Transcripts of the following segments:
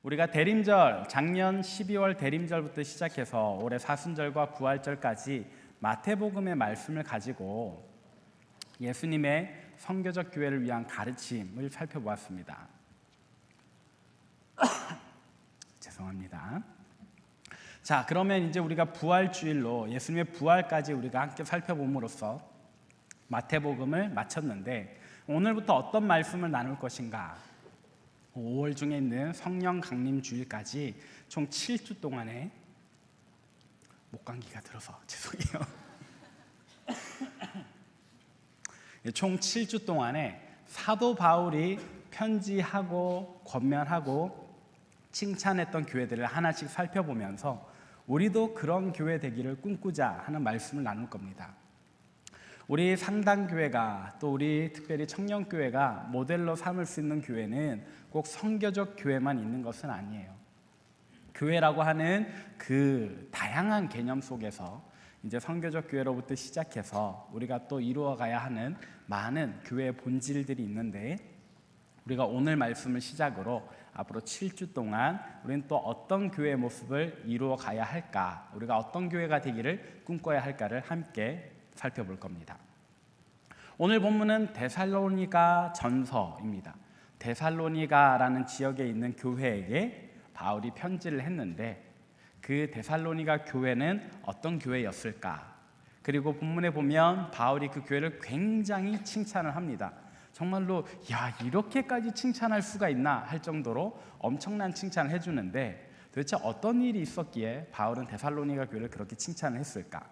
우리가 대림절, 작년 12월 대림절부터 시작해서 올해 사순절과 부활절까지 마태복음의 말씀을 가지고 예수님의 선교적 교회를 위한 가르침을 살펴보았습니다. 죄송합니다. 자, 그러면 이제 우리가 부활주일로 예수님의 부활까지 우리가 함께 살펴봄으로써 마태복음을 마쳤는데, 오늘부터 어떤 말씀을 나눌 것인가? 5월 중에 있는 성령 강림 주일까지 총 7주 동안에 목감기가 들어서 죄송해요. 총 7주 동안에 사도 바울이 편지하고 권면하고 칭찬했던 교회들을 하나씩 살펴보면서 우리도 그런 교회 되기를 꿈꾸자 하는 말씀을 나눌 겁니다. 우리 상당교회가, 또 우리 특별히 청년교회가 모델로 삼을 수 있는 교회는 꼭 선교적 교회만 있는 것은 아니에요. 교회라고 하는 그 다양한 개념 속에서 이제 선교적 교회로부터 시작해서 우리가 또 이루어가야 하는 많은 교회의 본질들이 있는데, 우리가 오늘 말씀을 시작으로 앞으로 7주 동안 우리는 또 어떤 교회의 모습을 이루어 가야 할까, 우리가 어떤 교회가 되기를 꿈꿔야 할까를 함께 살펴볼 겁니다. 오늘 본문은 데살로니가 전서입니다. 데살로니가라는 지역에 있는 교회에게 바울이 편지를 했는데, 그 데살로니가 교회는 어떤 교회였을까? 그리고 본문에 보면 바울이 그 교회를 굉장히 칭찬을 합니다. 정말로 이렇게까지 칭찬할 수가 있나 할 정도로 엄청난 칭찬을 해주는데, 도대체 어떤 일이 있었기에 바울은 데살로니가 교회를 그렇게 칭찬을 했을까?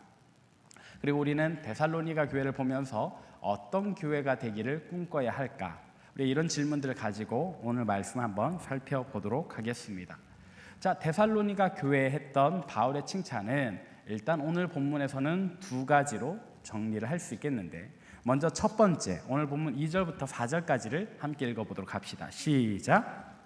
그리고 우리는 데살로니가 교회를 보면서 어떤 교회가 되기를 꿈꿔야 할까? 우리 이런 질문들을 가지고 오늘 말씀 한번 살펴보도록 하겠습니다. 자, 데살로니가 교회에 했던 바울의 칭찬은 일단 오늘 본문에서는 두 가지로 정리를 할 수 있겠는데, 먼저 첫 번째, 오늘 본문 2절부터 4절까지를 함께 읽어보도록 합시다. 시작.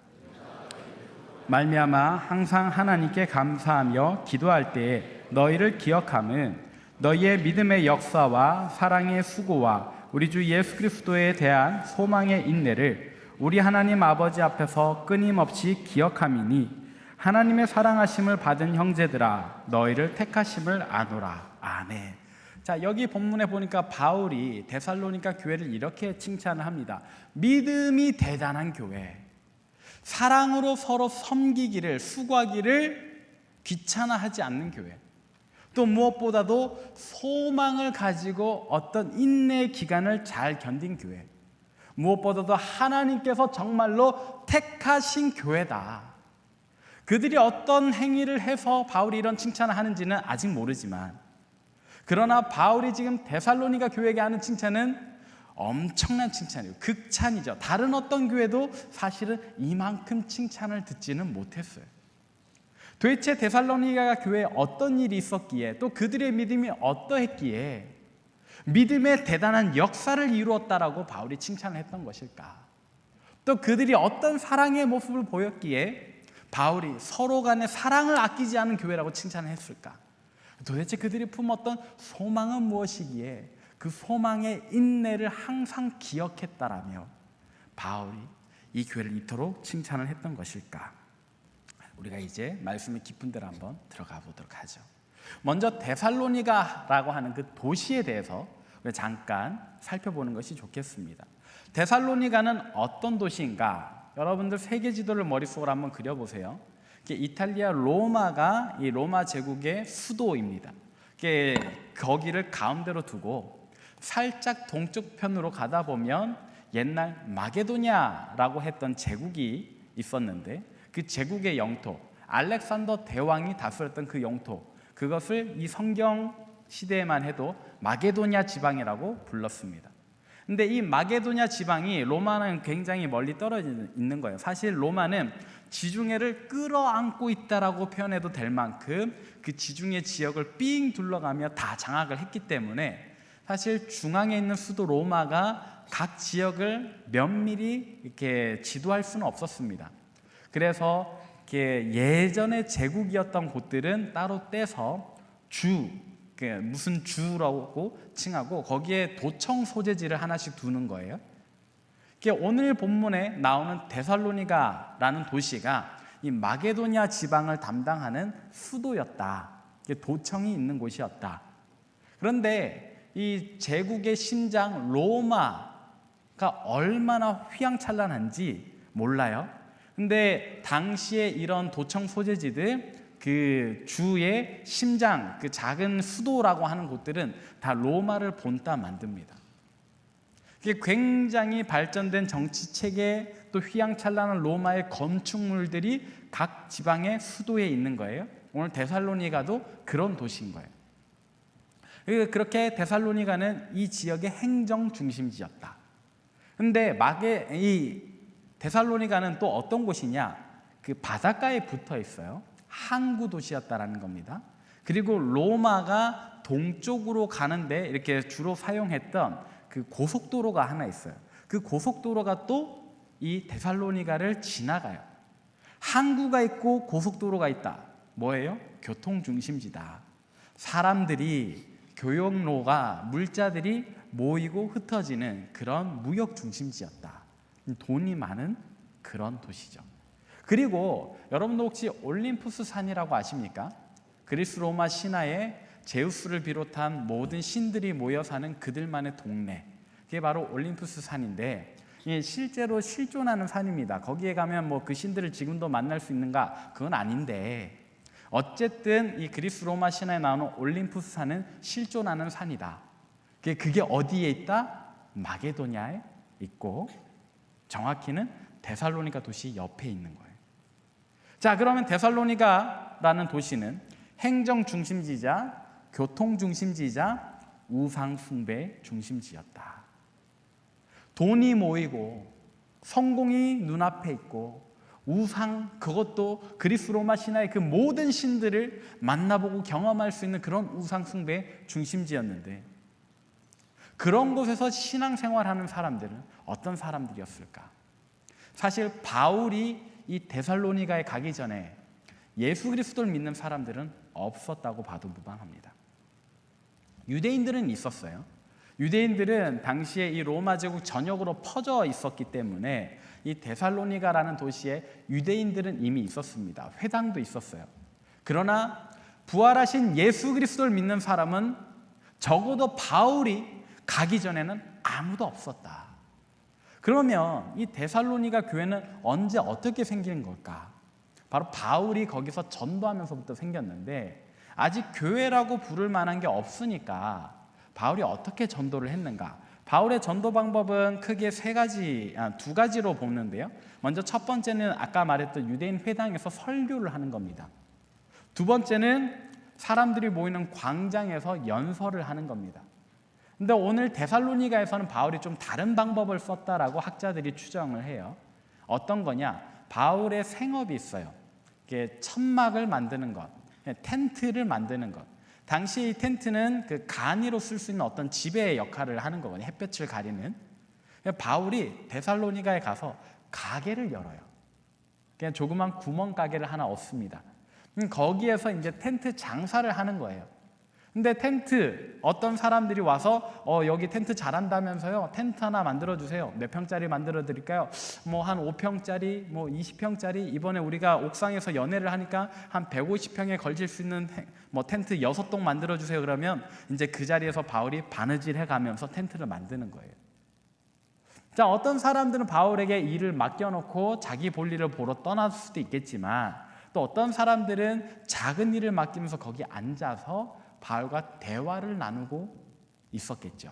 말미암아 항상 하나님께 감사하며 기도할 때에 너희를 기억함은 너희의 믿음의 역사와 사랑의 수고와 우리 주 예수 그리스도에 대한 소망의 인내를 우리 하나님 아버지 앞에서 끊임없이 기억함이니 하나님의 사랑하심을 받은 형제들아 너희를 택하심을 아노라. 아멘. 자, 여기 본문에 보니까 바울이 데살로니가 교회를 이렇게 칭찬을 합니다. 믿음이 대단한 교회, 사랑으로 서로 섬기기를, 수고하기를 귀찮아하지 않는 교회, 또 무엇보다도 소망을 가지고 어떤 인내의 기간을 잘 견딘 교회, 무엇보다도 하나님께서 정말로 택하신 교회다. 그들이 어떤 행위를 해서 바울이 이런 칭찬을 하는지는 아직 모르지만, 그러나 바울이 지금 데살로니가 교회에게 하는 칭찬은 엄청난 칭찬이에요. 극찬이죠. 다른 어떤 교회도 사실은 이만큼 칭찬을 듣지는 못했어요. 도대체 데살로니가 교회에 어떤 일이 있었기에, 또 그들의 믿음이 어떠했기에 믿음의 대단한 역사를 이루었다라고 바울이 칭찬을 했던 것일까? 또 그들이 어떤 사랑의 모습을 보였기에 바울이 서로 간의 사랑을 아끼지 않은 교회라고 칭찬을 했을까? 도대체 그들이 품었던 소망은 무엇이기에 그 소망의 인내를 항상 기억했다라며 바울이 이 교회를 이토록 칭찬을 했던 것일까? 우리가 이제 말씀의 깊은 데로 한번 들어가 보도록 하죠. 먼저 데살로니가라고 하는 그 도시에 대해서 잠깐 살펴보는 것이 좋겠습니다. 데살로니가는 어떤 도시인가? 여러분들 세계 지도를 머릿속으로 한번 그려보세요. 이탈리아 로마가 이 로마 제국의 수도입니다. 거기를 가운데로 두고 살짝 동쪽 편으로 가다 보면 옛날 마게도냐라고 했던 제국이 있었는데, 그 제국의 영토, 알렉산더 대왕이 다스렸던 그 영토, 그것을 이 성경 시대에만 해도 마게도냐 지방이라고 불렀습니다. 근데 이 마게도냐 지방이 로마는 굉장히 멀리 떨어져 있는 거예요. 사실 로마는 지중해를 끌어안고 있다라고 표현해도 될 만큼 그 지중해 지역을 삥 둘러가며 다 장악을 했기 때문에 사실 중앙에 있는 수도 로마가 각 지역을 면밀히 이렇게 지도할 수는 없었습니다. 그래서 예전에 제국이었던 곳들은 따로 떼서 무슨 주라고 칭하고 거기에 도청 소재지를 하나씩 두는 거예요. 오늘 본문에 나오는 데살로니가라는 도시가 이 마게도냐 지방을 담당하는 수도였다. 도청이 있는 곳이었다. 그런데 이 제국의 심장 로마가 얼마나 휘황찬란한지 몰라요. 근데 당시에 이런 도청 소재지들, 그 주의 심장, 그 작은 수도라고 하는 곳들은 다 로마를 본따 만듭니다. 이게 굉장히 발전된 정치 체계, 또 휘황찬란한 로마의 건축물들이 각 지방의 수도에 있는 거예요. 오늘 데살로니가도 그런 도시인 거예요. 그렇게 데살로니가는 이 지역의 행정 중심지였다. 근데 이 데살로니가는 또 어떤 곳이냐? 그 바닷가에 붙어 있어요. 항구 도시였다라는 겁니다. 그리고 로마가 동쪽으로 가는데 이렇게 주로 사용했던 그 고속도로가 하나 있어요. 그 고속도로가 또 이 데살로니가를 지나가요. 항구가 있고 고속도로가 있다. 뭐예요? 교통 중심지다. 사람들이, 교역로가, 물자들이 모이고 흩어지는 그런 무역 중심지였다. 돈이 많은 그런 도시죠. 그리고 여러분도 혹시 올림푸스 산이라고 아십니까? 그리스 로마 신화에 제우스를 비롯한 모든 신들이 모여 사는 그들만의 동네, 그게 바로 올림푸스 산인데, 실제로 실존하는 산입니다. 거기에 가면 뭐 그 신들을 지금도 만날 수 있는가? 그건 아닌데, 어쨌든 이 그리스 로마 신화에 나오는 올림푸스 산은 실존하는 산이다. 그게 어디에 있다? 마게도냐에 있고, 정확히는 데살로니가 도시 옆에 있는 거예요. 자, 그러면 데살로니가라는 도시는 행정 중심지자, 교통 중심지자, 우상 숭배 중심지였다. 돈이 모이고 성공이 눈앞에 있고 우상, 그것도 그리스 로마 신화의 그 모든 신들을 만나보고 경험할 수 있는 그런 우상 숭배 중심지였는데, 그런 곳에서 신앙생활하는 사람들은 어떤 사람들이었을까? 사실 바울이 이 데살로니가에 가기 전에 예수 그리스도를 믿는 사람들은 없었다고 봐도 무방합니다. 유대인들은 있었어요. 유대인들은 당시에 이 로마 제국 전역으로 퍼져 있었기 때문에 이 데살로니가라는 도시에 유대인들은 이미 있었습니다. 회당도 있었어요. 그러나 부활하신 예수 그리스도를 믿는 사람은 적어도 바울이 가기 전에는 아무도 없었다. 그러면 이 데살로니가 교회는 언제 어떻게 생긴 걸까? 바로 바울이 거기서 전도하면서부터 생겼는데, 아직 교회라고 부를 만한 게 없으니까 바울이 어떻게 전도를 했는가? 바울의 전도 방법은 크게 두 가지로 보는데요. 먼저 첫 번째는 아까 말했던 유대인 회당에서 설교를 하는 겁니다. 두 번째는 사람들이 모이는 광장에서 연설을 하는 겁니다. 근데 오늘 데살로니가에서는 바울이 좀 다른 방법을 썼다라고 학자들이 추정을 해요. 어떤 거냐? 바울의 생업이 있어요. 이게 천막을 만드는 것, 텐트를 만드는 것. 당시 이 텐트는 그 간이로 쓸 수 있는 어떤 지배의 역할을 하는 거거든요. 햇볕을 가리는. 바울이 데살로니가에 가서 가게를 열어요. 그냥 조그만 구멍 가게를 하나 얻습니다. 거기에서 이제 텐트 장사를 하는 거예요. 근데 텐트, 어떤 사람들이 와서 여기 텐트 잘한다면서요, 텐트 하나 만들어주세요. 몇 평짜리 만들어 드릴까요? 뭐 한 5평짜리, 뭐 20평짜리, 이번에 우리가 옥상에서 연회를 하니까 한 150평에 걸칠 수 있는 뭐 텐트 6동 만들어주세요. 그러면 이제 그 자리에서 바울이 바느질 해가면서 텐트를 만드는 거예요. 자, 어떤 사람들은 바울에게 일을 맡겨놓고 자기 볼일을 보러 떠났을 수도 있겠지만, 또 어떤 사람들은 작은 일을 맡기면서 거기 앉아서 바울과 대화를 나누고 있었겠죠.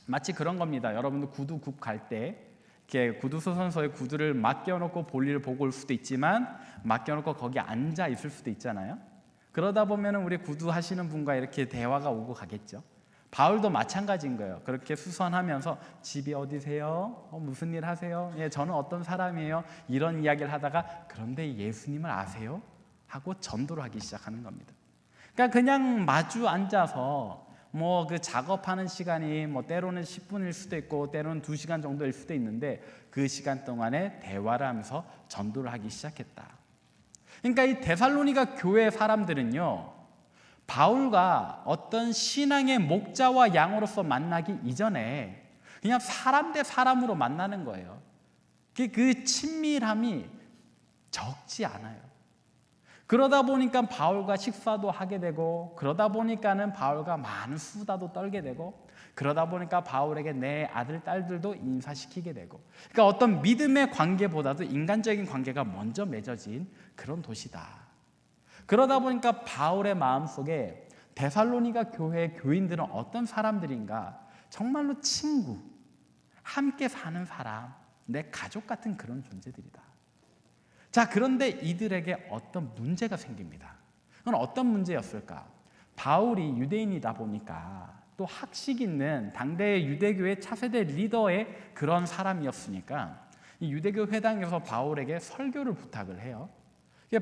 마치 그런 겁니다. 여러분도 구두굽 갈 때 이렇게 구두소선서에 구두를 맡겨놓고 볼일을 보고 올 수도 있지만, 맡겨놓고 거기 앉아 있을 수도 있잖아요. 그러다 보면 우리 구두 하시는 분과 이렇게 대화가 오고 가겠죠. 바울도 마찬가지인 거예요. 그렇게 수선하면서 집이 어디세요? 무슨 일 하세요? 예, 저는 어떤 사람이에요? 이런 이야기를 하다가, 그런데 예수님을 아세요? 하고 전도를 하기 시작하는 겁니다. 그러니까 그냥 마주 앉아서 뭐 그 작업하는 시간이 뭐 때로는 10분일 수도 있고 때로는 2시간 정도일 수도 있는데, 그 시간 동안에 대화를 하면서 전도를 하기 시작했다. 그러니까 이 데살로니가 교회 사람들은요, 바울과 어떤 신앙의 목자와 양으로서 만나기 이전에 그냥 사람 대 사람으로 만나는 거예요. 그 친밀함이 적지 않아요. 그러다 보니까 바울과 식사도 하게 되고, 그러다 보니까는 바울과 많은 수다도 떨게 되고, 그러다 보니까 바울에게 내 아들, 딸들도 인사시키게 되고, 그러니까 어떤 믿음의 관계보다도 인간적인 관계가 먼저 맺어진 그런 도시다. 그러다 보니까 바울의 마음속에 데살로니가 교회의 교인들은 어떤 사람들인가? 정말로 친구, 함께 사는 사람, 내 가족 같은 그런 존재들이다. 자, 그런데 이들에게 어떤 문제가 생깁니다. 그건 어떤 문제였을까? 바울이 유대인이다 보니까, 또 학식 있는 당대의 유대교의 차세대 리더의 그런 사람이었으니까 이 유대교 회당에서 바울에게 설교를 부탁을 해요.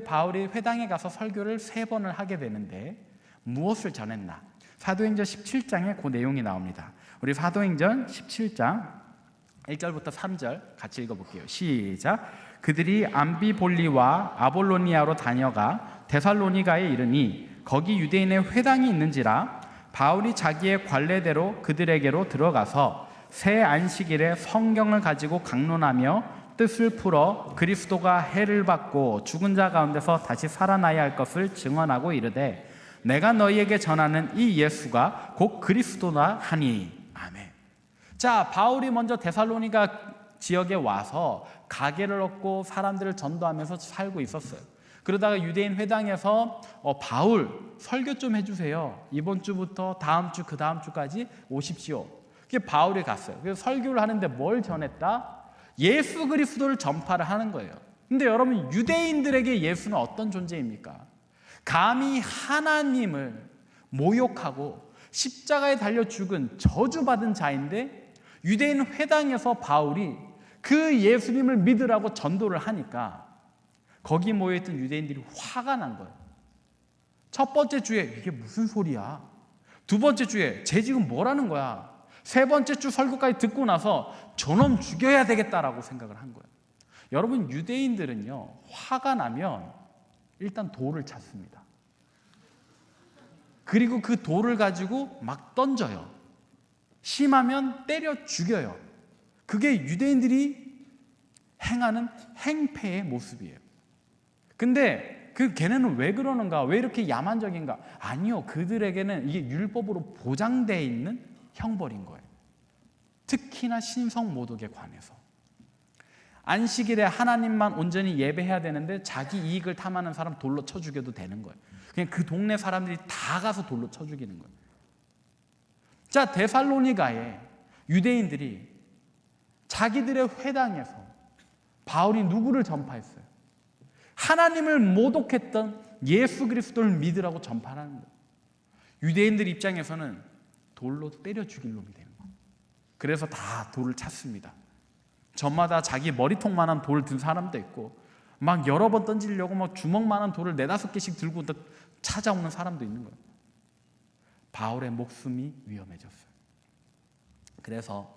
바울이 회당에 가서 설교를 3번을 하게 되는데 무엇을 전했나? 사도행전 17장에 그 내용이 나옵니다. 우리 사도행전 17장 1절부터 3절 같이 읽어볼게요. 시작. 그들이 암비볼리와 아볼로니아로 다녀가 데살로니가에 이르니 거기 유대인의 회당이 있는지라 바울이 자기의 관례대로 그들에게로 들어가서 새 안식일에 성경을 가지고 강론하며 뜻을 풀어 그리스도가 해를 받고 죽은 자 가운데서 다시 살아나야 할 것을 증언하고 이르되 내가 너희에게 전하는 이 예수가 곧 그리스도나 하니. 아멘. 자, 바울이 먼저 데살로니가 지역에 와서 가게를 얻고 사람들을 전도하면서 살고 있었어요. 그러다가 유대인 회당에서 바울 설교 좀 해주세요. 이번 주부터 다음 주, 그 다음 주까지 오십시오. 그게 바울이 갔어요. 그래서 설교를 하는데 뭘 전했다? 예수 그리스도를 전파를 하는 거예요. 근데 여러분, 유대인들에게 예수는 어떤 존재입니까? 감히 하나님을 모욕하고 십자가에 달려 죽은 저주받은 자인데, 유대인 회당에서 바울이 그 예수님을 믿으라고 전도를 하니까 거기 모여있던 유대인들이 화가 난 거예요. 첫 번째 주에 이게 무슨 소리야? 두 번째 주에 쟤 지금 뭐라는 거야? 세 번째 주 설교까지 듣고 나서 저놈 죽여야 되겠다라고 생각을 한 거예요. 여러분, 유대인들은요, 화가 나면 일단 돌을 찾습니다. 그리고 그 돌을 가지고 막 던져요. 심하면 때려 죽여요. 그게 유대인들이 행하는 행패의 모습이에요. 근데 걔네는 왜 그러는가? 왜 이렇게 야만적인가? 아니요, 그들에게는 이게 율법으로 보장되어 있는 형벌인 거예요. 특히나 신성 모독에 관해서. 안식일에 하나님만 온전히 예배해야 되는데 자기 이익을 탐하는 사람 돌로 쳐 죽여도 되는 거예요. 그냥 그 동네 사람들이 다 가서 돌로 쳐 죽이는 거예요. 자, 데살로니가에 유대인들이 자기들의 회당에서 바울이 누구를 전파했어요? 하나님을 모독했던 예수 그리스도를 믿으라고 전파하는 거예요. 유대인들 입장에서는 돌로 때려 죽일 놈이 되는 거예요. 그래서 다 돌을 찾습니다. 저마다 자기 머리통만한 돌을 든 사람도 있고, 막 여러 번 던지려고 막 주먹만한 돌을 4-5개씩 들고 찾아오는 사람도 있는 거예요. 바울의 목숨이 위험해졌어요. 그래서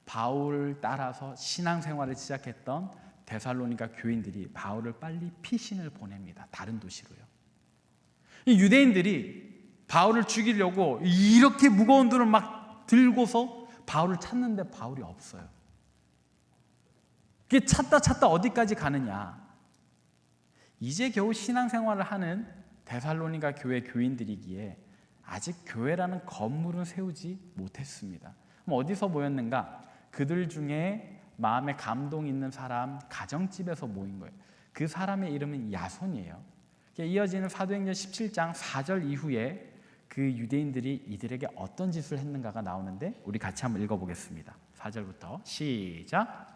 바울 따라서 신앙생활을 시작했던 데살로니가 교인들이 바울을 빨리 피신을 보냅니다. 다른 도시로요. 이 유대인들이 바울을 죽이려고 이렇게 무거운 돌을 막 들고서 바울을 찾는데 바울이 없어요. 그게 찾다 어디까지 가느냐? 이제 겨우 신앙생활을 하는 데살로니가 교회 교인들이기에 아직 교회라는 건물은 세우지 못했습니다. 그럼 어디서 모였는가? 그들 중에 마음에 감동 있는 사람, 가정집에서 모인 거예요. 그 사람의 이름은 야손이에요. 이어지는 사도행전 17장 4절 이후에 그 유대인들이 이들에게 어떤 짓을 했는가가 나오는데 우리 같이 한번 읽어보겠습니다. 4절부터 시작.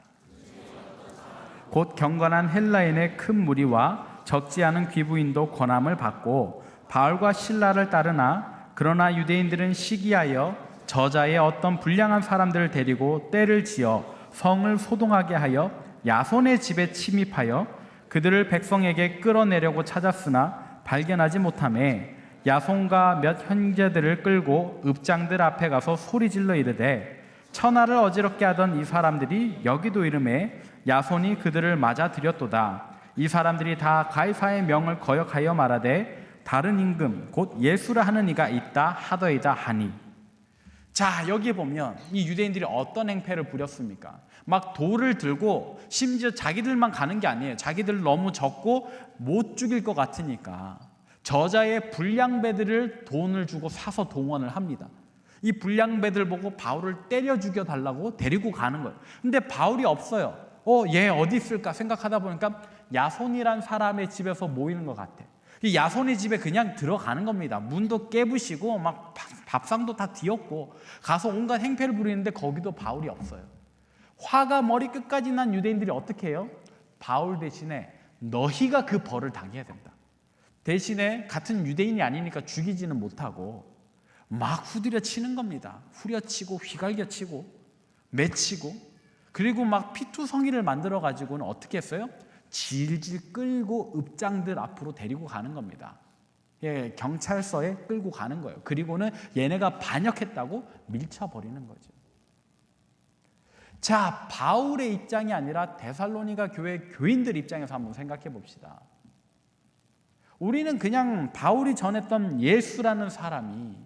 곧 경건한 헬라인의 큰 무리와 적지 않은 귀부인도 권함을 받고 바울과 실라를 따르나, 그러나 유대인들은 시기하여 저자의 어떤 불량한 사람들을 데리고 떼를 지어 성을 소동하게 하여 야손의 집에 침입하여 그들을 백성에게 끌어내려고 찾았으나 발견하지 못하매 야손과 몇 형제들을 끌고 읍장들 앞에 가서 소리질러 이르되, 천하를 어지럽게 하던 이 사람들이 여기도 이르매 야손이 그들을 맞아들였도다. 이 사람들이 다 가이사의 명을 거역하여 말하되 다른 임금 곧 예수라 하는 이가 있다 하더이다 하니. 자, 여기에 보면 이 유대인들이 어떤 행패를 부렸습니까? 막 돌을 들고, 심지어 자기들만 가는 게 아니에요. 자기들 너무 적고 못 죽일 것 같으니까 저자의 불량배들을 돈을 주고 사서 동원을 합니다. 이 불량배들 보고 바울을 때려 죽여 달라고 데리고 가는 거예요. 근데 바울이 없어요. 얘 어디 있을까 생각하다 보니까 야손이란 사람의 집에서 모이는 것 같아. 이 야손의 집에 그냥 들어가는 겁니다. 문도 깨부시고 막 밥상도 다 뒤엎고 가서 온갖 행패를 부리는데 거기도 바울이 없어요. 화가 머리 끝까지 난 유대인들이 어떻게 해요? 바울 대신에 너희가 그 벌을 당해야 된다. 대신에 같은 유대인이 아니니까 죽이지는 못하고 막 후드려 치는 겁니다. 후려치고 휘갈겨 치고 맺히고, 그리고 막 피투성이를 만들어 가지고는 어떻게 했어요? 질질 끌고 읍장들 앞으로 데리고 가는 겁니다. 경찰서에 끌고 가는 거예요. 그리고는 얘네가 반역했다고 밀쳐버리는 거죠. 자, 바울의 입장이 아니라 데살로니가 교회 교인들 입장에서 한번 생각해 봅시다. 우리는 그냥 바울이 전했던 예수라는 사람이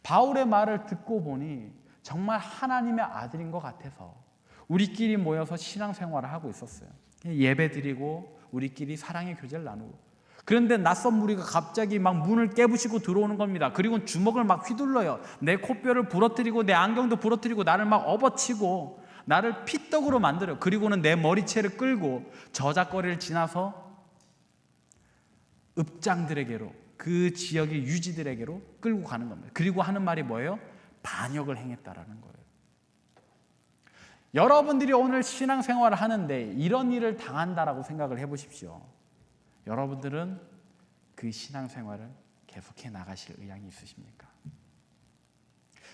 바울의 말을 듣고 보니 정말 하나님의 아들인 것 같아서 우리끼리 모여서 신앙생활을 하고 있었어요. 예배드리고 우리끼리 사랑의 교제를 나누고. 그런데 낯선 무리가 갑자기 막 문을 깨부시고 들어오는 겁니다. 그리고 주먹을 막 휘둘러요. 내 코뼈를 부러뜨리고 내 안경도 부러뜨리고 나를 막 업어치고 나를 피떡으로 만들어요. 그리고는 내 머리채를 끌고 저작거리를 지나서 읍장들에게로, 그 지역의 유지들에게로 끌고 가는 겁니다. 그리고 하는 말이 뭐예요? 반역을 행했다라는 거예요. 여러분들이 오늘 신앙생활을 하는데 이런 일을 당한다라고 생각을 해보십시오. 여러분들은 그 신앙생활을 계속해 나가실 의향이 있으십니까?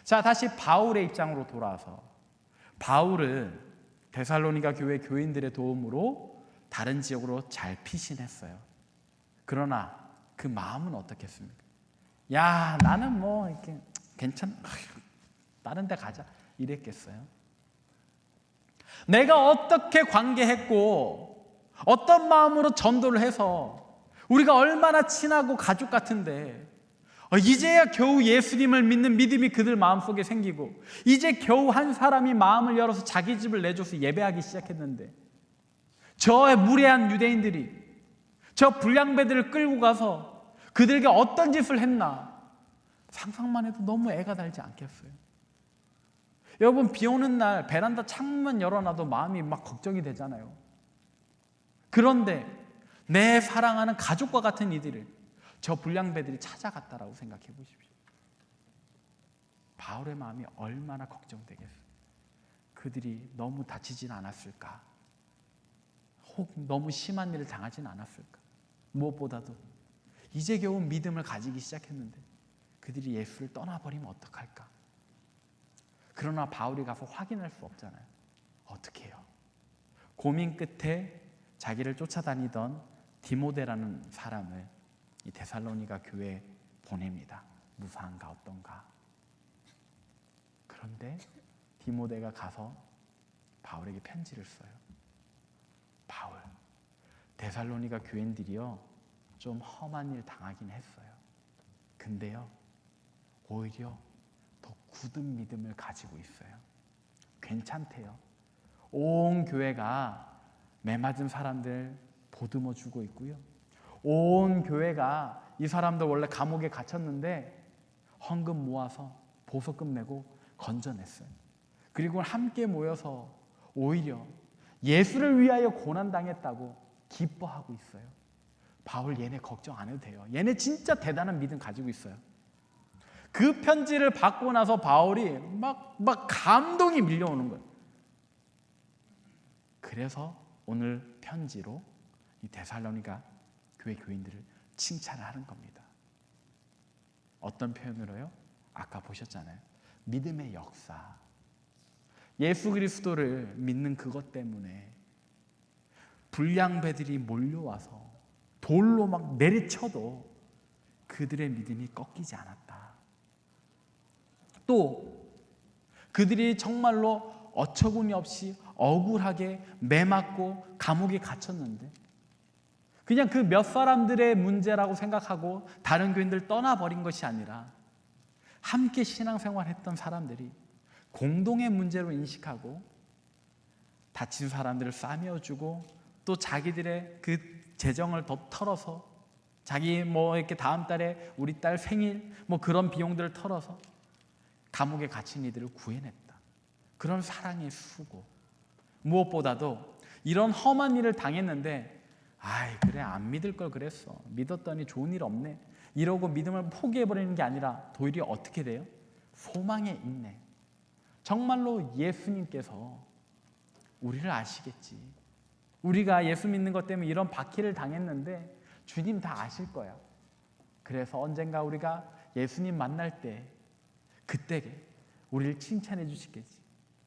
자, 다시 바울의 입장으로 돌아와서 바울은 데살로니가 교회 교인들의 도움으로 다른 지역으로 잘 피신했어요. 그러나 그 마음은 어떻겠습니까? 야, 나는 뭐 이렇게 괜찮아, 다른 데 가자 이랬겠어요? 내가 어떻게 관계했고 어떤 마음으로 전도를 해서 우리가 얼마나 친하고 가족 같은데 이제야 겨우 예수님을 믿는 믿음이 그들 마음속에 생기고 이제 겨우 한 사람이 마음을 열어서 자기 집을 내줘서 예배하기 시작했는데 저 무례한 유대인들이 저 불량배들을 끌고 가서 그들에게 어떤 짓을 했나 상상만 해도 너무 애가 달지 않겠어요? 여러분, 비 오는 날 베란다 창문만 열어놔도 마음이 막 걱정이 되잖아요. 그런데 내 사랑하는 가족과 같은 이들을 저 불량배들이 찾아갔다라고 생각해 보십시오. 바울의 마음이 얼마나 걱정되겠어요. 그들이 너무 다치진 않았을까? 혹 너무 심한 일을 당하진 않았을까? 무엇보다도 이제 겨우 믿음을 가지기 시작했는데 그들이 예수를 떠나버리면 어떡할까? 그러나 바울이 가서 확인할 수 없잖아요. 어떻게 해요? 고민 끝에 자기를 쫓아다니던 디모데라는 사람을 이 데살로니가 교회에 보냅니다. 무사한가 어떤가? 그런데 디모데가 가서 바울에게 편지를 써요. 바울, 데살로니가 교인들이요 좀 험한 일 당하긴 했어요. 근데요 오히려 더 굳은 믿음을 가지고 있어요. 괜찮대요. 온 교회가 매맞은 사람들 보듬어 주고 있고요. 온 교회가 이 사람들 원래 감옥에 갇혔는데 헌금 모아서 보석금 내고 건져냈어요. 그리고 함께 모여서 오히려 예수를 위하여 고난당했다고 기뻐하고 있어요. 바울 얘네 걱정 안 해도 돼요. 얘네 진짜 대단한 믿음 가지고 있어요. 그 편지를 받고 나서 바울이 막 감동이 밀려오는 거예요. 그래서 오늘 편지로 이 데살로니가 교회 교인들을 칭찬을 하는 겁니다. 어떤 표현으로요? 아까 보셨잖아요. 믿음의 역사. 예수 그리스도를 믿는 그것 때문에 불량배들이 몰려와서 돌로 막 내리쳐도 그들의 믿음이 꺾이지 않았다. 또 그들이 정말로 어처구니 없이 억울하게 매맞고 감옥에 갇혔는데 그냥 그 몇 사람들의 문제라고 생각하고 다른 교인들 떠나버린 것이 아니라 함께 신앙생활했던 사람들이 공동의 문제로 인식하고 다친 사람들을 싸매어주고 또 자기들의 그 재정을 더 털어서 자기 이렇게 다음 달에 우리 딸 생일 그런 비용들을 털어서 감옥에 갇힌 이들을 구해냈다. 그런 사랑의 수고. 무엇보다도 이런 험한 일을 당했는데 그래 안 믿을 걸 그랬어. 믿었더니 좋은 일 없네. 이러고 믿음을 포기해버리는 게 아니라 도리어 어떻게 돼요? 소망에 있네. 정말로 예수님께서 우리를 아시겠지. 우리가 예수 믿는 것 때문에 이런 박해를 당했는데 주님 다 아실 거야. 그래서 언젠가 우리가 예수님 만날 때 그때 우리를 칭찬해 주시겠지.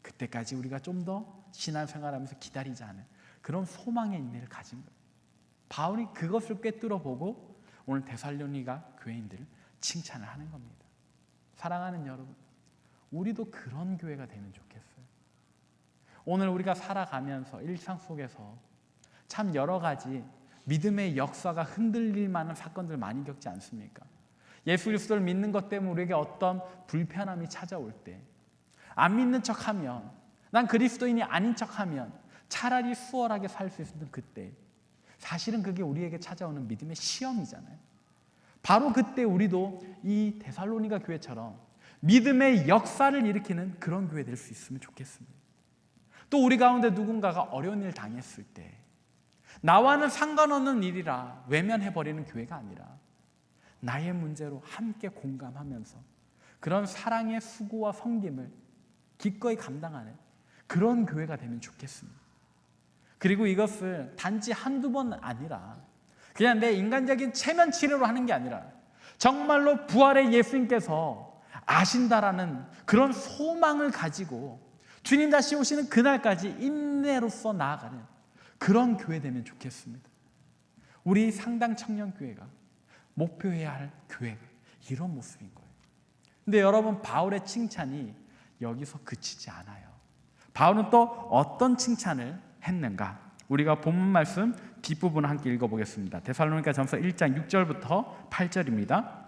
그때까지 우리가 좀 더 신앙생활하면서 기다리자 하는 그런 소망의 인내를 가진 거예요. 바울이 그것을 꿰뚫어 보고 오늘 데살로니가 교회인들을 칭찬을 하는 겁니다. 사랑하는 여러분, 우리도 그런 교회가 되면 좋겠어요. 오늘 우리가 살아가면서 일상 속에서 참 여러 가지 믿음의 역사가 흔들릴 만한 사건들 많이 겪지 않습니까? 예수 그리스도를 믿는 것 때문에 우리에게 어떤 불편함이 찾아올 때, 안 믿는 척하면, 난 그리스도인이 아닌 척하면 차라리 수월하게 살 수 있었던 그때, 사실은 그게 우리에게 찾아오는 믿음의 시험이잖아요. 바로 그때 우리도 이 데살로니가 교회처럼 믿음의 역사를 일으키는 그런 교회 될 수 있으면 좋겠습니다. 또 우리 가운데 누군가가 어려운 일 당했을 때 나와는 상관없는 일이라 외면해버리는 교회가 아니라 나의 문제로 함께 공감하면서 그런 사랑의 수고와 섬김을 기꺼이 감당하는 그런 교회가 되면 좋겠습니다. 그리고 이것을 단지 한두 번 아니라 그냥 내 인간적인 체면 치료로 하는 게 아니라 정말로 부활의 예수님께서 아신다라는 그런 소망을 가지고 주님 다시 오시는 그날까지 인내로서 나아가는 그런 교회 되면 좋겠습니다. 우리 상당 청년교회가 목표해야 할 교회가 이런 모습인 거예요. 근데 여러분, 바울의 칭찬이 여기서 그치지 않아요. 바울은 또 어떤 칭찬을 했는가? 우리가 본문 말씀 뒷부분을 함께 읽어보겠습니다. 데살로니가 전서 1장 6절부터 8절입니다.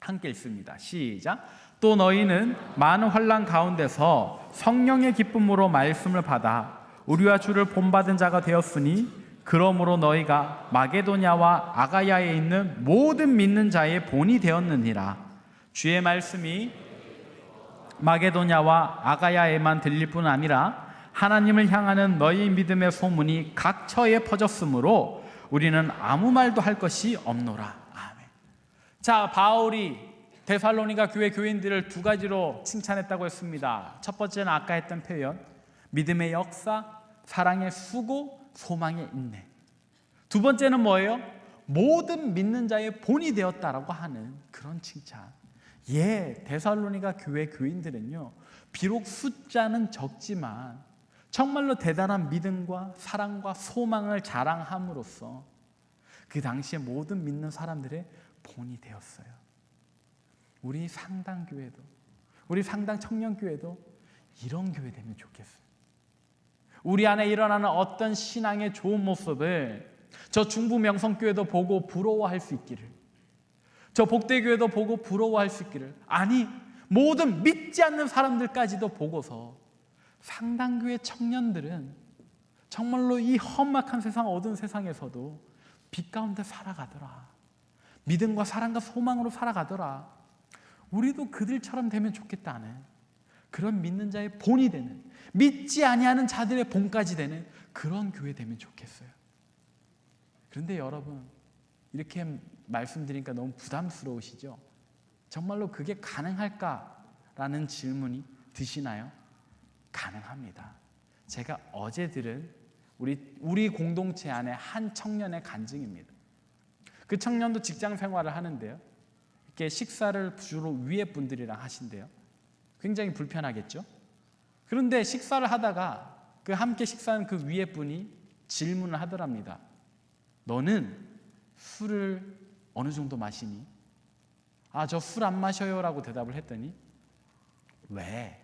함께 읽습니다. 시작. 또 너희는 많은 환난 가운데서 성령의 기쁨으로 말씀을 받아 우리와 주를 본받은 자가 되었으니 그러므로 너희가 마게도냐와 아가야에 있는 모든 믿는 자의 본이 되었느니라. 주의 말씀이 마게도냐와 아가야에만 들릴 뿐 아니라 하나님을 향하는 너희 믿음의 소문이 각 처에 퍼졌으므로 우리는 아무 말도 할 것이 없노라. 아멘. 자, 바울이 데살로니가 교회 교인들을 두 가지로 칭찬했다고 했습니다. 첫 번째는 아까 했던 표현, 믿음의 역사, 사랑의 수고, 소망의 인내. 두 번째는 뭐예요? 모든 믿는 자의 본이 되었다라고 하는 그런 칭찬. 데살로니가 교회 교인들은요, 비록 숫자는 적지만 정말로 대단한 믿음과 사랑과 소망을 자랑함으로써 그 당시에 모든 믿는 사람들의 본이 되었어요. 우리 상당교회도, 우리 상당 청년교회도 이런 교회 되면 좋겠어요. 우리 안에 일어나는 어떤 신앙의 좋은 모습을 저 중부 명성교회도 보고 부러워할 수 있기를, 저 복대교회도 보고 부러워할 수 있기를, 아니 모든 믿지 않는 사람들까지도 보고서 상당교회 청년들은 정말로 이 험악한 세상, 어두운 세상에서도 빛 가운데 살아가더라. 믿음과 사랑과 소망으로 살아가더라. 우리도 그들처럼 되면 좋겠다는 그런 믿는 자의 본이 되는, 믿지 아니하는 자들의 본까지 되는 그런 교회 되면 좋겠어요. 그런데 여러분, 이렇게 말씀드리니까 너무 부담스러우시죠? 정말로 그게 가능할까라는 질문이 드시나요? 가능합니다. 제가 어제 들은 우리 공동체 안에 한 청년의 간증입니다. 그 청년도 직장 생활을 하는데요, 이렇게 식사를 주로 위에 분들이랑 하신대요. 굉장히 불편하겠죠? 그런데 식사를 하다가 그 함께 식사하는 그 위에 분이 질문을 하더랍니다. 너는 술을 어느 정도 마시니? 저 술 안 마셔요 라고 대답을 했더니, 왜?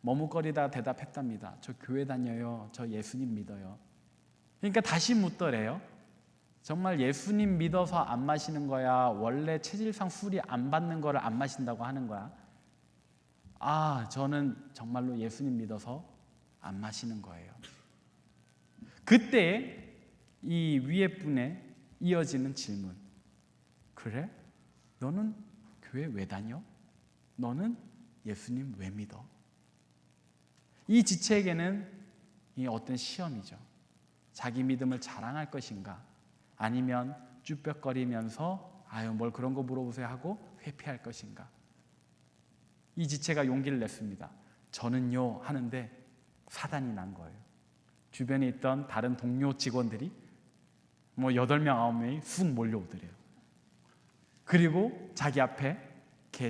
머뭇거리다가 대답했답니다. 저 교회 다녀요. 저 예수님 믿어요. 그러니까 다시 묻더래요. 정말 예수님 믿어서 안 마시는 거야? 원래 체질상 술이 안 받는 거를 안 마신다고 하는 거야? 저는 정말로 예수님 믿어서 안 마시는 거예요. 그때 이 위에 분에 이어지는 질문. 그래? 너는 교회 왜 다녀? 너는 예수님 왜 믿어? 이 지체에게는 이 어떤 시험이죠. 자기 믿음을 자랑할 것인가? 아니면 쭈뼛거리면서 뭘 그런 거 물어보세요 하고 회피할 것인가? 이 지체가 용기를 냈습니다. 저는요 하는데 사단이 난 거예요. 주변에 있던 다른 동료 직원들이 8명, 9명이 쑥 몰려오더래요. 그리고 자기 앞에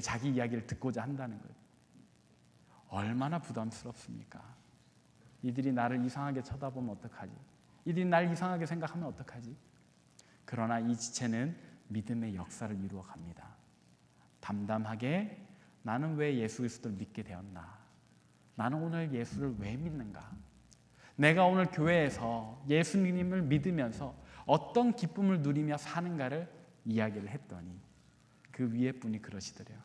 자기 이야기를 듣고자 한다는 거예요. 얼마나 부담스럽습니까? 이들이 나를 이상하게 쳐다보면 어떡하지? 이들이 날 이상하게 생각하면 어떡하지? 그러나 이 지체는 믿음의 역사를 이루어 갑니다. 담담하게 나는 왜 예수 그리스도를 믿게 되었나? 나는 오늘 예수를 왜 믿는가? 내가 오늘 교회에서 예수님을 믿으면서 어떤 기쁨을 누리며 사는가를 이야기를 했더니 그 위에 분이 그러시더래요.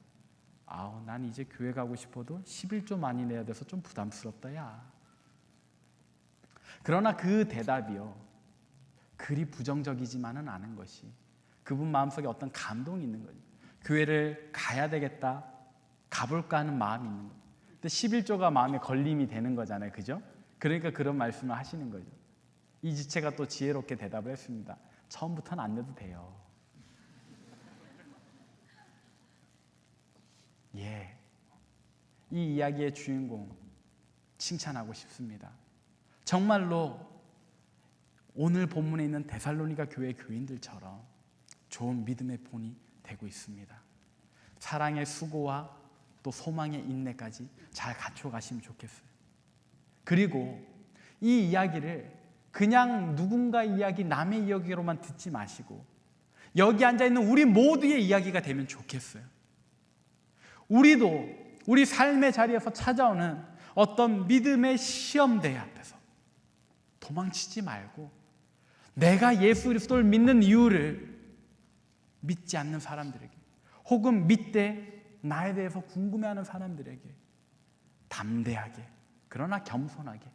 난 이제 교회 가고 싶어도 11조 많이 내야 돼서 좀 부담스럽다 야. 그러나 그 대답이요, 그리 부정적이지만은 않은 것이 그분 마음속에 어떤 감동이 있는 거죠. 교회를 가야 되겠다, 가볼까 하는 마음이 있는 거죠. 근데 11조가 마음에 걸림이 되는 거잖아요, 그죠? 그러니까 그런 말씀을 하시는 거죠. 이 지체가 또 지혜롭게 대답을 했습니다. 처음부터는 안 내도 돼요. 이 이야기의 주인공 칭찬하고 싶습니다. 정말로 오늘 본문에 있는 데살로니가 교회 교인들처럼 좋은 믿음의 본이 되고 있습니다. 사랑의 수고와 또 소망의 인내까지 잘 갖춰가시면 좋겠어요. 그리고 이 이야기를 그냥 누군가의 이야기, 남의 이야기로만 듣지 마시고 여기 앉아있는 우리 모두의 이야기가 되면 좋겠어요. 우리도 우리 삶의 자리에서 찾아오는 어떤 믿음의 시험대 앞에서 도망치지 말고 내가 예수 그리스도를 믿는 이유를 믿지 않는 사람들에게, 혹은 믿되 나에 대해서 궁금해하는 사람들에게 담대하게 그러나 겸손하게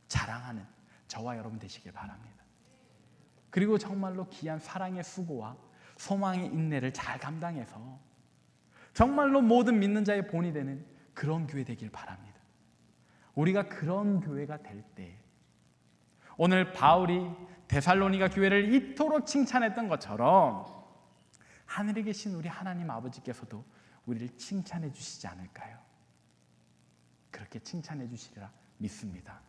자랑하는 저와 여러분 되시길 바랍니다. 그리고 정말로 귀한 사랑의 수고와 소망의 인내를 잘 감당해서 정말로 모든 믿는 자의 본이 되는 그런 교회 되길 바랍니다. 우리가 그런 교회가 될 때 오늘 바울이 데살로니가 교회를 이토록 칭찬했던 것처럼 하늘에 계신 우리 하나님 아버지께서도 우리를 칭찬해 주시지 않을까요? 그렇게 칭찬해 주시리라 믿습니다.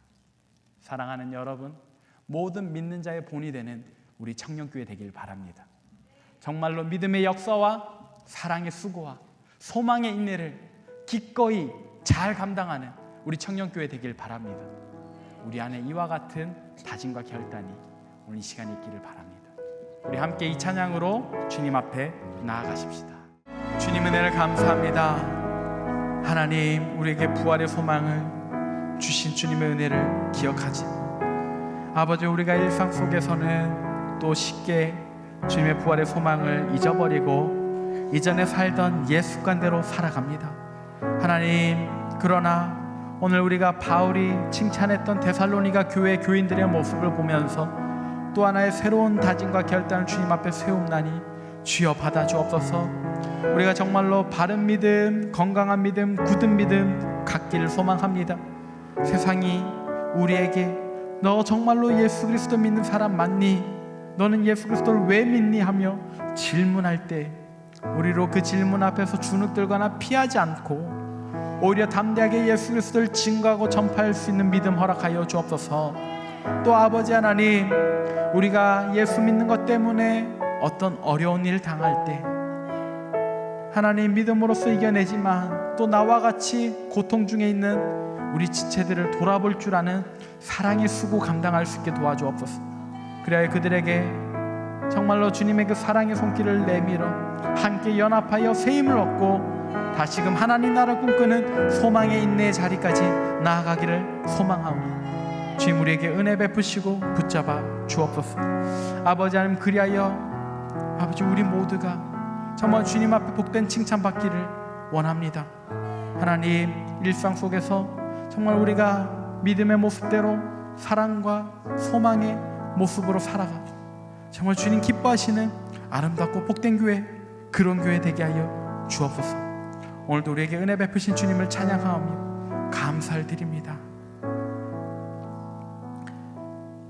사랑하는 여러분, 모든 믿는 자의 본이 되는 우리 청년교회 되길 바랍니다. 정말로 믿음의 역사와 사랑의 수고와 소망의 인내를 기꺼이 잘 감당하는 우리 청년교회 되길 바랍니다. 우리 안에 이와 같은 다짐과 결단이 오늘 이 시간에 있기를 바랍니다. 우리 함께 이 찬양으로 주님 앞에 나아가십시다. 주님 은혜를 감사합니다. 하나님, 우리에게 부활의 소망을 주신 주님의 은혜를 기억하지 아버지, 우리가 일상 속에서는 또 쉽게 주님의 부활의 소망을 잊어버리고 이전에 살던 옛 습관대로 살아갑니다. 하나님, 그러나 오늘 우리가 바울이 칭찬했던 데살로니가 교회 교인들의 모습을 보면서 또 하나의 새로운 다짐과 결단을 주님 앞에 세움나니 주여 받아주옵소서. 우리가 정말로 바른 믿음, 건강한 믿음, 굳은 믿음 갖기를 소망합니다. 세상이 우리에게 너 정말로 예수 그리스도 믿는 사람 맞니? 너는 예수 그리스도를 왜 믿니? 하며 질문할 때 우리로 그 질문 앞에서 주눅들거나 피하지 않고 오히려 담대하게 예수 그리스도를 증거하고 전파할 수 있는 믿음 허락하여 주옵소서. 또 아버지 하나님, 우리가 예수 믿는 것 때문에 어떤 어려운 일 당할 때 하나님 믿음으로써 이겨내지만 또 나와 같이 고통 중에 있는 우리 지체들을 돌아볼 줄 아는 사랑의 수고 감당할 수 있게 도와주옵소서. 그래야 그들에게 정말로 주님의 그 사랑의 손길을 내밀어 함께 연합하여 세임을 얻고 다시금 하나님 나라 꿈꾸는 소망의 인내의 자리까지 나아가기를 소망하오니 주님 우리에게 은혜 베푸시고 붙잡아 주옵소서. 아버지 하나님, 그리하여 아버지 우리 모두가 정말 주님 앞에 복된 칭찬받기를 원합니다. 하나님, 일상 속에서 정말 우리가 믿음의 모습대로 사랑과 소망의 모습으로 살아가 정말 주님 기뻐하시는 아름답고 복된 교회, 그런 교회 되게 하여 주옵소서. 오늘도 우리에게 은혜 베푸신 주님을 찬양하오며 감사를 드립니다.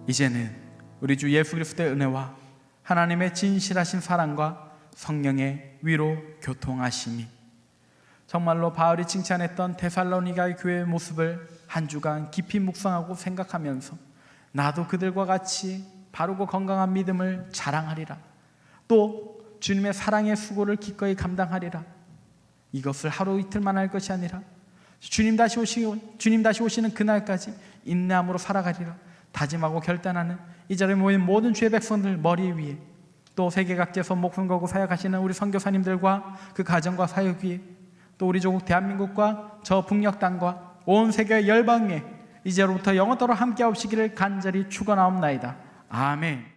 이제는 우리 주 예수 그리스도의 은혜와 하나님의 진실하신 사랑과 성령의 위로 교통하심이 정말로 바울이 칭찬했던 데살로니가의 교회의 모습을 한 주간 깊이 묵상하고 생각하면서 나도 그들과 같이 바르고 건강한 믿음을 자랑하리라, 또 주님의 사랑의 수고를 기꺼이 감당하리라. 이것을 하루 이틀만 할 것이 아니라 주님 다시 오시는 그날까지 인내함으로 살아가리라 다짐하고 결단하는 이 자리에 모인 모든 주의 백성들 머리 위에, 또 세계 각지에서 목숨 걸고 사역하시는 우리 선교사님들과 그 가정과 사역 위에, 또 우리 조국 대한민국과 저 북녘 땅과 온 세계 열방에 이제로부터 영원토록 함께하시기를 간절히 축원하옵나이다. 아멘.